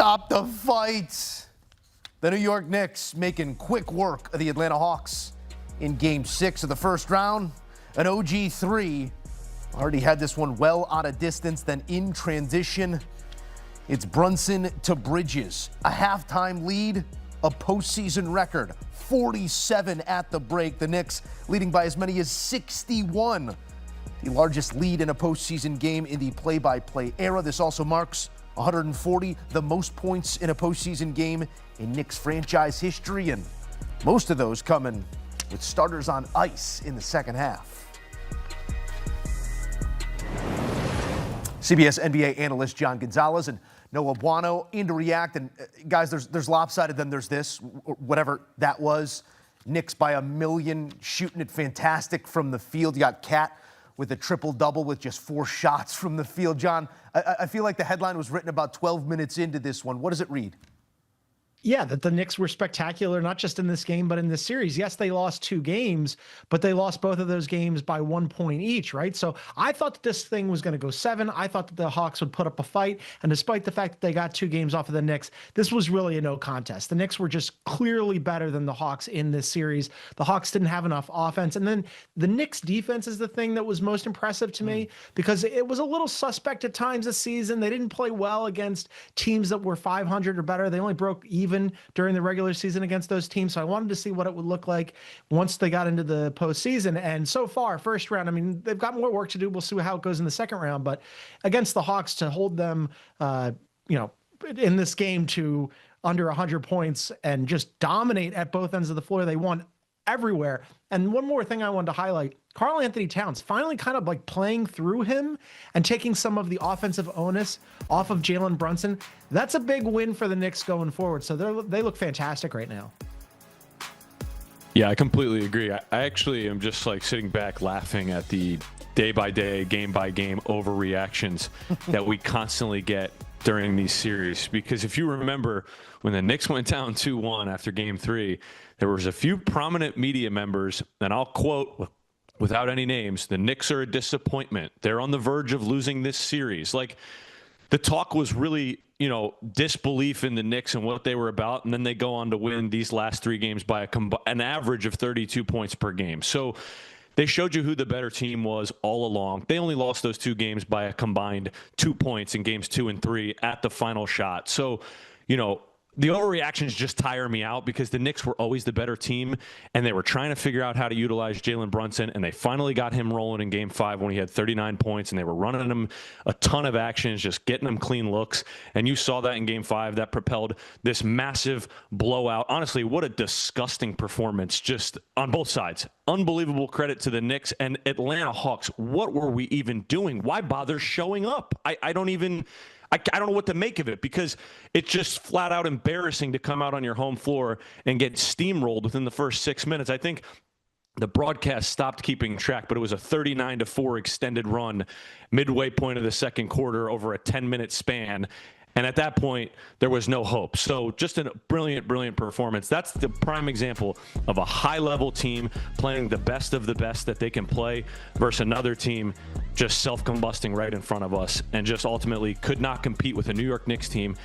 Stop the fight. The New York Knicks making quick work of the Atlanta Hawks in Game 6 of the first round. An OG3 already had this one well out of distance. Then in transition, it's Brunson to Bridges. A halftime lead, a postseason record. 47 at the break. The Knicks leading by as many as 61. The largest lead in a postseason game in the play-by-play era. This also marks 140, the most points in a postseason game in Knicks franchise history, and most of those coming with starters on ice in the second half. CBS NBA analyst John Gonzalez and Noah Buono in to react. And guys, there's lopsided, then there's this, whatever that was. Knicks by a million, shooting it fantastic from the field. You got Cat with a triple-double with just 4 shots from the field. John, I feel like the headline was written about 12 minutes into this one. What does it read? Yeah, that the Knicks were spectacular, not just in this game, but in this series. Yes, they lost 2 games, but they lost both of those games by 1 point each, right? So I thought that this thing was going to go 7. I thought that the Hawks would put up a fight. And despite the fact that they got 2 games off of the Knicks, this was really a no contest. The Knicks were just clearly better than the Hawks in this series. The Hawks didn't have enough offense. And then the Knicks defense is the thing that was most impressive to me, because it was a little suspect at times this season. They didn't play well against teams that were 500 or better. They only broke even during the regular season against those teams. So I wanted to see what it would look like once they got into the postseason. And so far, first round, I mean, they've got more work to do. We'll see how it goes in the second round. But against the Hawks, to hold them, in this game to under 100 points and just dominate at both ends of the floor, they won everywhere. And one more thing I wanted to highlight, Karl Anthony Towns finally kind of like playing through him and taking some of the offensive onus off of Jalen Brunson. That's a big win for the Knicks going forward. So they look fantastic right now. Yeah, I completely agree. I actually am just like sitting back laughing at the day-by-day, game-by-game overreactions that we constantly get during these series. Because if you remember, when the Knicks went down 2-1 after Game 3, there was a few prominent media members, and I'll quote without any names, "The Knicks are a disappointment. They're on the verge of losing this series." Like, the talk was really, disbelief in the Knicks and what they were about, and then they go on to win these last 3 games by an average of 32 points per game. So they showed you who the better team was all along. They only lost those 2 games by a combined 2 points in games 2 and 3 at the final shot. So, the overreactions just tire me out, because the Knicks were always the better team, and they were trying to figure out how to utilize Jalen Brunson, and they finally got him rolling in Game 5 when he had 39 points, and they were running him a ton of actions, just getting him clean looks. And you saw that in Game 5. That propelled this massive blowout. Honestly, what a disgusting performance just on both sides. Unbelievable credit to the Knicks and Atlanta Hawks. What were we even doing? Why bother showing up? I don't know what to make of it, because it's just flat out embarrassing to come out on your home floor and get steamrolled within the first 6 minutes. I think the broadcast stopped keeping track, but it was a 39-4 extended run midway point of the second quarter over a 10-minute span. And at that point, there was no hope. So just a brilliant, brilliant performance. That's the prime example of a high-level team playing the best of the best that they can play versus another team just self-combusting right in front of us and just ultimately could not compete with a New York Knicks team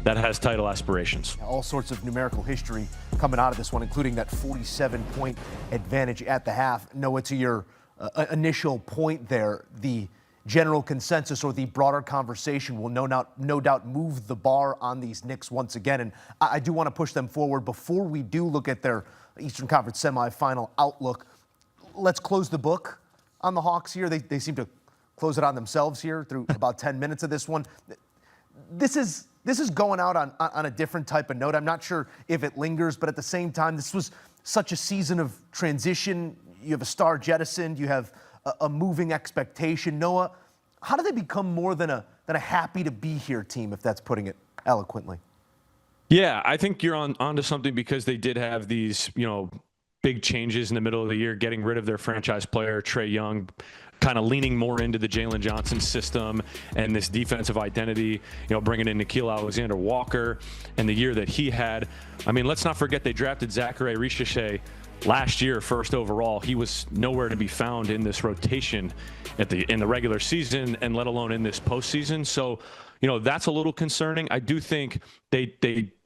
that has title aspirations. All sorts of numerical history coming out of this one, including that 47-point advantage at the half. Noah, to your initial point there, the general consensus or the broader conversation will no doubt move the bar on these Knicks once again. And I do want to push them forward. Before we do look at their Eastern Conference semifinal outlook, let's close the book on the Hawks here. They seem to close it on themselves here through about 10 minutes of this one. This is going out on a different type of note. I'm not sure if it lingers, but at the same time, this was such a season of transition. You have a star jettisoned. You have a moving expectation. Noah, how do they become more than a happy to be here team, if that's putting it eloquently? Yeah, I think you're onto something, because they did have these, big changes in the middle of the year, getting rid of their franchise player, Trae Young, kind of leaning more into the Jalen Johnson system and this defensive identity, bringing in Nickeil Alexander-Walker and the year that he had. I mean, let's not forget they drafted Zachary Richichet last year, first overall, he was nowhere to be found in this rotation in the regular season, and let alone in this postseason. So, that's a little concerning. I do think they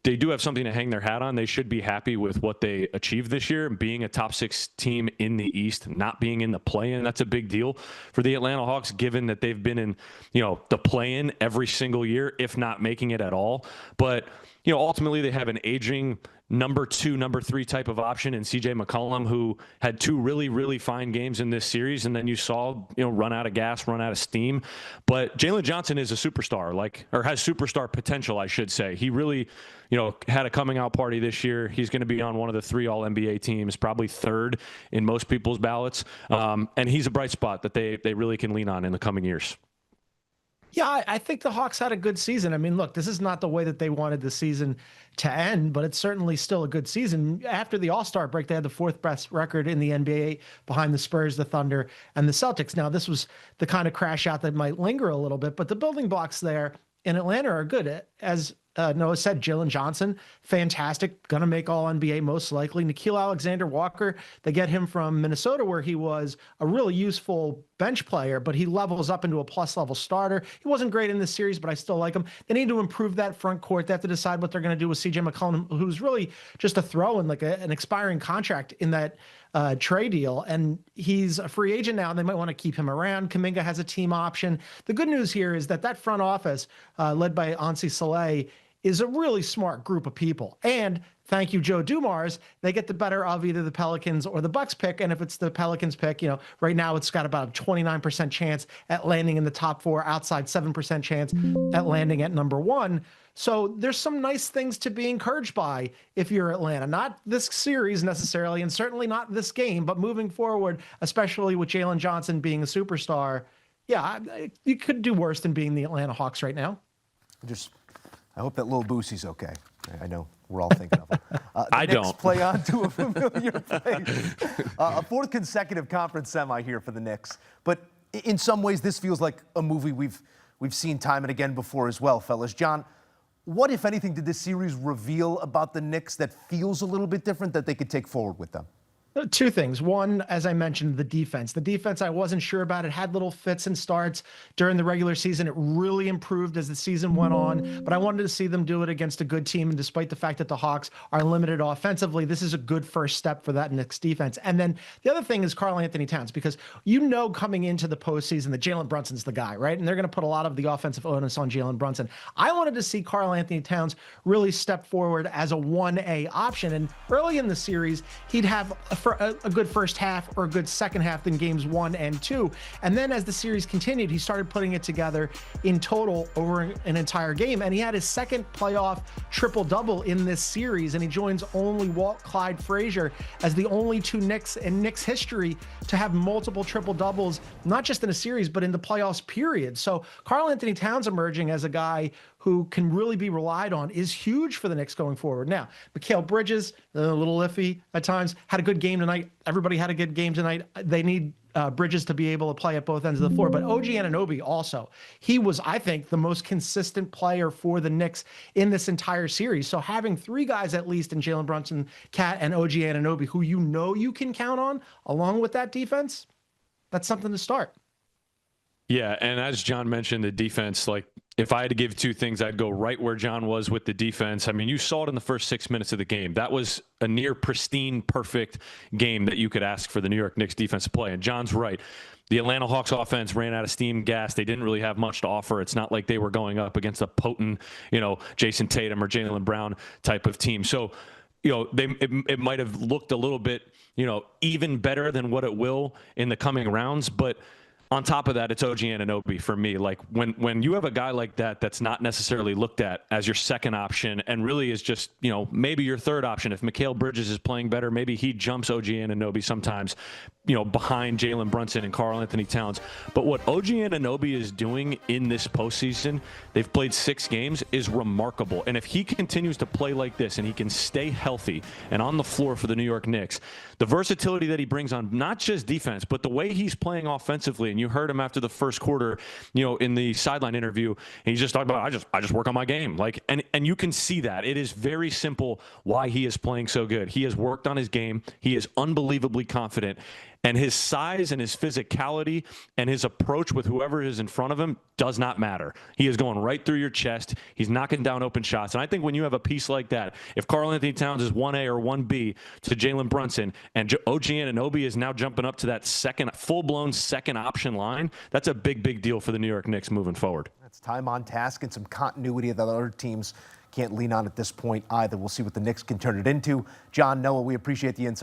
do have something to hang their hat on. They should be happy with what they achieved this year, being a top 6 team in the East, not being in the play-in. That's a big deal for the Atlanta Hawks, given that they've been in, the play-in every single year, if not making it at all. But, ultimately they have an aging number 2, number 3 type of option in CJ McCollum, who had 2 really, really fine games in this series. And then you saw, run out of gas, run out of steam. But Jalen Johnson is a superstar, or has superstar potential, I should say. He really, had a coming out party this year. He's going to be on one of the 3 All-NBA teams, probably 3rd in most people's ballots. And he's a bright spot that they really can lean on in the coming years. Yeah, I think the Hawks had a good season. I mean, look, this is not the way that they wanted the season to end, but it's certainly still a good season. After the All-Star break, they had the 4th best record in the NBA behind the Spurs, the Thunder, and the Celtics. Now, this was the kind of crash out that might linger a little bit, but the building blocks there in Atlanta are good. As Noah said, Jalen Johnson, fantastic, going to make All-NBA most likely. Nickeil Alexander-Walker, they get him from Minnesota, where he was a really useful bench player, but he levels up into a plus-level starter. He wasn't great in this series, but I still like him. They need to improve that front court. They have to decide what they're going to do with CJ McCollum, who's really just a throw-in, like an expiring contract in that trade deal, and he's a free agent now. They might want to keep him around. Kuminga has a team option. The good news here is that front office, led by Ansi Saleh, is a really smart group of people. And thank you, Joe Dumars, they get the better of either the Pelicans or the Bucks pick. And if it's the Pelicans pick, right now it's got about a 29% chance at landing in the top 4, outside 7% chance at landing at number 1. So there's some nice things to be encouraged by if you're Atlanta. Not this series necessarily, and certainly not this game, but moving forward, especially with Jalen Johnson being a superstar. Yeah, you could do worse than being the Atlanta Hawks right now. I hope that little Boosie's okay. I know we're all thinking of him. I Knicks don't. play on to a familiar place. A 4th consecutive conference semi here for the Knicks. But in some ways, this feels like a movie we've seen time and again before as well, fellas. John, what, if anything, did this series reveal about the Knicks that feels a little bit different that they could take forward with them? 2 things. One, as I mentioned, the defense. The defense, I wasn't sure about. It had little fits and starts during the regular season. It really improved as the season went on, but I wanted to see them do it against a good team. And despite the fact that the Hawks are limited offensively, this is a good first step for that Knicks defense. And then the other thing is Karl Anthony Towns, because coming into the postseason that Jalen Brunson's the guy, right? And they're going to put a lot of the offensive onus on Jalen Brunson. I wanted to see Karl Anthony Towns really step forward as a 1A option. And early in the series, he'd have a good first half or a good second half in games 1 and 2. And then as the series continued, he started putting it together in total over an entire game. And he had his 2nd playoff triple-double in this series. And he joins only Walt Clyde Frazier as the only 2 Knicks in Knicks history to have multiple triple-doubles, not just in a series, but in the playoffs period. So Karl Anthony Towns emerging as a guy who can really be relied on is huge for the Knicks going forward. Now, Mikal Bridges, a little iffy at times, had a good game tonight. Everybody had a good game tonight. They need Bridges to be able to play at both ends of the floor. But OG Anunoby also, he was, I think, the most consistent player for the Knicks in this entire series. So having 3 guys at least in Jalen Brunson, Cat, and OG Anunoby, who you can count on, along with that defense, that's something to start. Yeah, and as John mentioned, the defense, if I had to give 2 things, I'd go right where John was with the defense. I mean, you saw it in the first 6 minutes of the game. That was a near pristine, perfect game that you could ask for the New York Knicks defense to play. And John's right. The Atlanta Hawks offense ran out of steam, gas. They didn't really have much to offer. It's not like they were going up against a potent, Jason Tatum or Jaylen Brown type of team. So, it might have looked a little bit, even better than what it will in the coming rounds. But on top of that, it's OG Anunoby for me. Like when you have a guy like that that's not necessarily looked at as your 2nd option and really is just, maybe your 3rd option. If Mikal Bridges is playing better, maybe he jumps OG Anunoby sometimes, behind Jalen Brunson and Karl Anthony Towns. But what OG Anunoby is doing in this postseason, they've played 6 games, is remarkable. And if he continues to play like this and he can stay healthy and on the floor for the New York Knicks, the versatility that he brings on not just defense, but the way he's playing offensively, and You heard him after the first quarter, in the sideline interview, and he's just talking about, I just work on my game. And you can see that. It is very simple why he is playing so good. He has worked on his game. He is unbelievably confident. And his size and his physicality and his approach with whoever is in front of him does not matter. He is going right through your chest. He's knocking down open shots. And I think when you have a piece like that, if Karl Anthony Towns is 1A or 1B to Jalen Brunson, and OG Anunoby is now jumping up to that full-blown second option line, that's a big, big deal for the New York Knicks moving forward. That's time on task and some continuity that other teams can't lean on at this point either. We'll see what the Knicks can turn it into. John, Noah, we appreciate the insight.